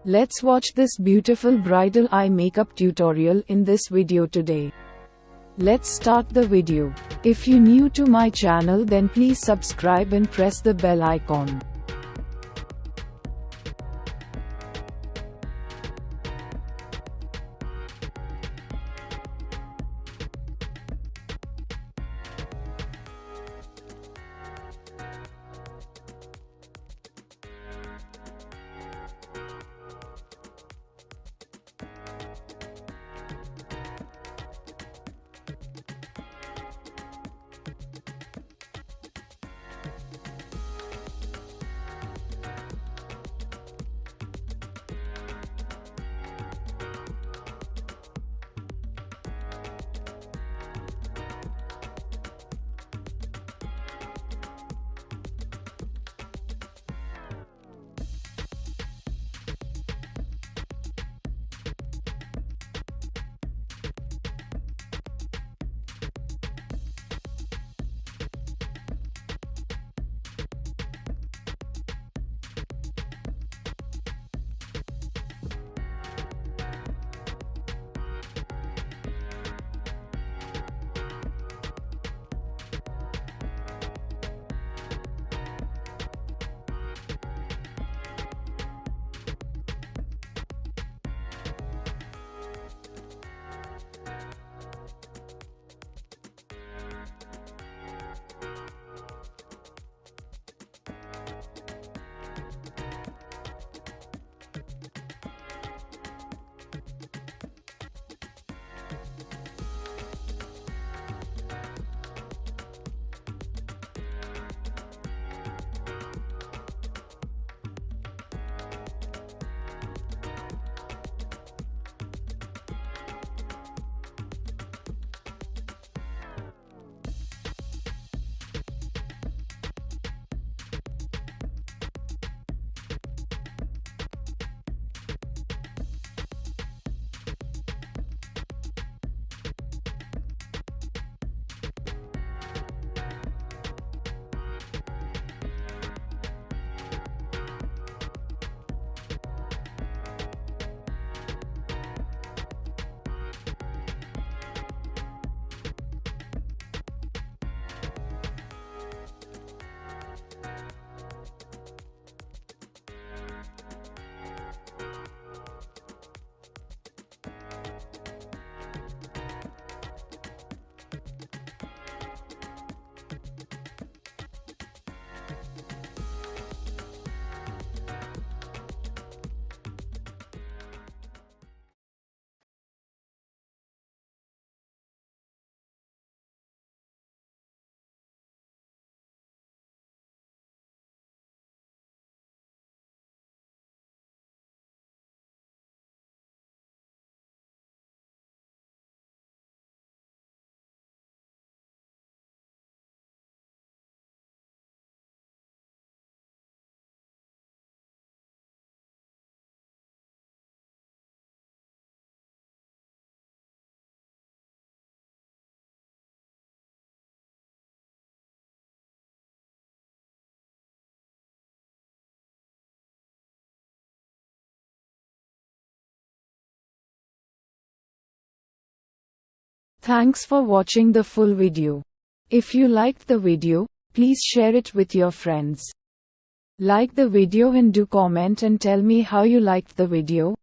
Let's watch this beautiful bridal eye makeup tutorial in this video today. Let's start the video. If you new to my channel, then please subscribe and press the bell icon. Thanks for watching the full video. If you liked the video, please share it with your friends. Like the video and do comment and tell me how you liked the video.